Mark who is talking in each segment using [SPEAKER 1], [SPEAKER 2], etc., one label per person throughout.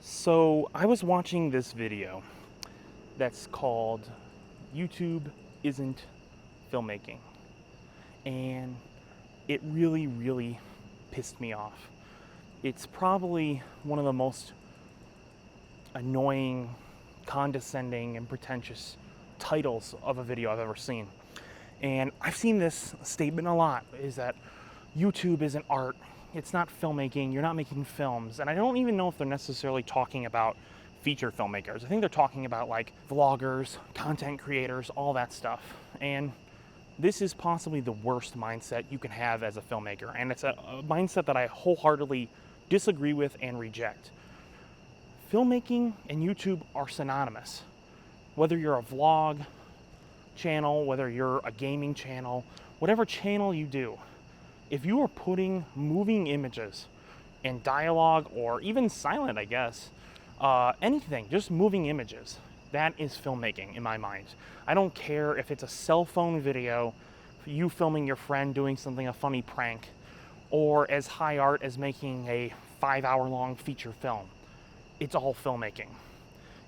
[SPEAKER 1] So I was watching this video that's called YouTube Isn't Filmmaking, and it really pissed me off. It's probably one of the most annoying, condescending, and pretentious titles of a video I've ever seen. And I've seen this statement a lot, is that YouTube isn't art, it's not filmmaking, you're not making films. And I don't even know if they're necessarily talking about feature filmmakers. I think they're talking about like vloggers, content creators, all that stuff. And this is possibly the worst mindset you can have as a filmmaker. And it's a mindset that I wholeheartedly disagree with and reject. Filmmaking and YouTube are synonymous. Whether you're a vlog channel, whether you're a gaming channel, whatever channel you do, if you are putting moving images and dialogue, or even silent, I guess, anything, just moving images, that is filmmaking in my mind. I don't care if it's a cell phone video, you filming your friend doing something, a funny prank, or as high art as making a 5-hour long feature film. It's all filmmaking.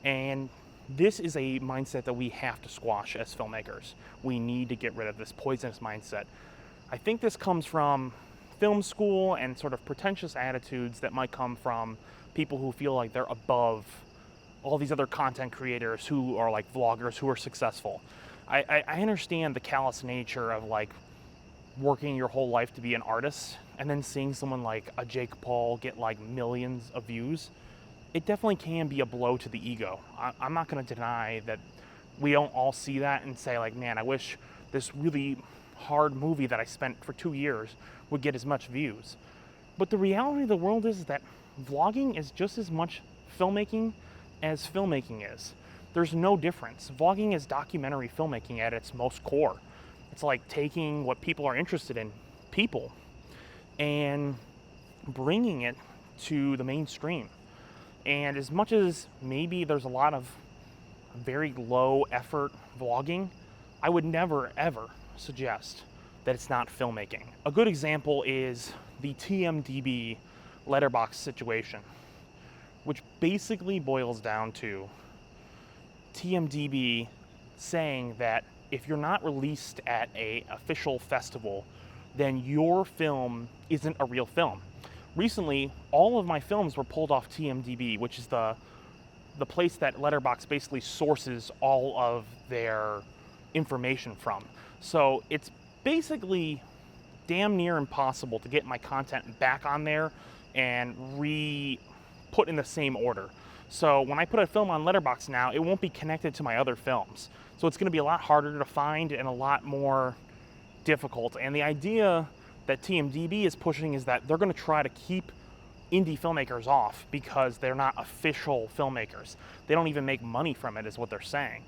[SPEAKER 1] And this is a mindset that we have to squash as filmmakers. We need to get rid of this poisonous mindset. I think this comes from film school and sort of pretentious attitudes that might come from people who feel like they're above all these other content creators who are like vloggers who are successful. I understand the callous nature of like working your whole life to be an artist and then seeing someone like a Jake Paul get like millions of views. It definitely can be a blow to the ego. I'm not going to deny that we don't all see that and say like, man, I wish this really hard movie that I spent for 2 years would get as much views. But the reality of the world is that vlogging is just as much filmmaking as filmmaking is. There's no difference. Vlogging is documentary filmmaking at its most core. It's like taking what people are interested in, people, and bringing it to the mainstream. And as much as maybe there's a lot of very low effort vlogging, I would never ever suggest that it's not filmmaking. A good example is the TMDB letterbox situation, which basically boils down to TMDB saying that if you're not released at an official festival, then your film isn't a real film. Recently, all of my films were pulled off TMDB, which is the place that Letterboxd basically sources all of their information from. So it's basically damn near impossible to get my content back on there and put in the same order. So when I put a film on Letterboxd now, it won't be connected to my other films. So it's going to be a lot harder to find and a lot more difficult. And the idea that TMDB is pushing is that they're going to try to keep indie filmmakers off because they're not official filmmakers. They don't even make money from it, is what they're saying.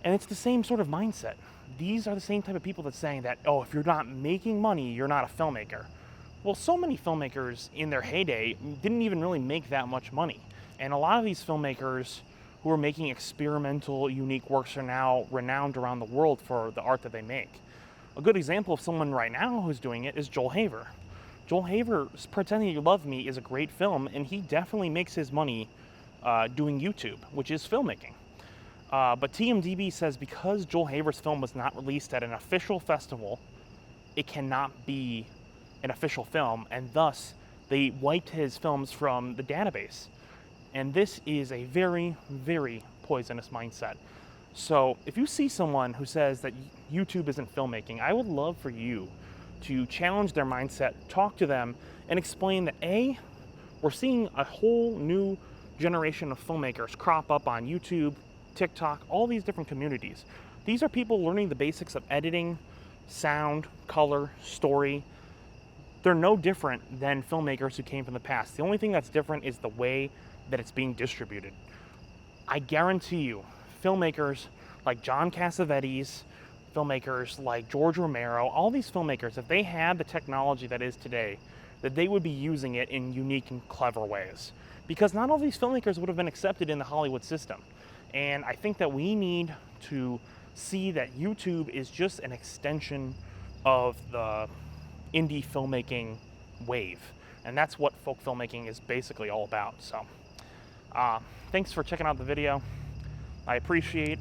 [SPEAKER 1] And it's the same sort of mindset. These are the same type of people that's saying that, oh, if you're not making money, you're not a filmmaker. Well, so many filmmakers in their heyday didn't even really make that much money. And a lot of these filmmakers who are making experimental, unique works are now renowned around the world for the art that they make. A good example of someone right now who's doing it is Joel Haver. Joel Haver's Pretending You Love Me is a great film, and he definitely makes his money doing YouTube, which is filmmaking. But TMDB says because Joel Haver's film was not released at an official festival, it cannot be an official film, and thus they wiped his films from the database. And this is a very poisonous mindset. So if you see someone who says that YouTube isn't filmmaking, I would love for you to challenge their mindset, talk to them, and explain that A, we're seeing a whole new generation of filmmakers crop up on YouTube, TikTok, all these different communities. These are people learning the basics of editing, sound, color, story. They're no different than filmmakers who came from the past. The only thing that's different is the way that it's being distributed. I guarantee you, filmmakers like John Cassavetes, filmmakers like George Romero, all these filmmakers, if they had the technology that is today, that they would be using it in unique and clever ways. Because not all these filmmakers would have been accepted in the Hollywood system. And I think that we need to see that YouTube is just an extension of the indie filmmaking wave. And that's what folk filmmaking is basically all about. So Thanks for checking out the video. I appreciate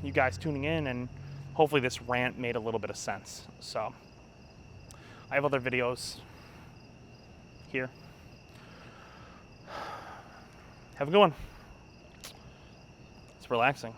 [SPEAKER 1] you guys tuning in, and hopefully this rant made a little bit of sense. So I have other videos here. Have a good one. It's relaxing.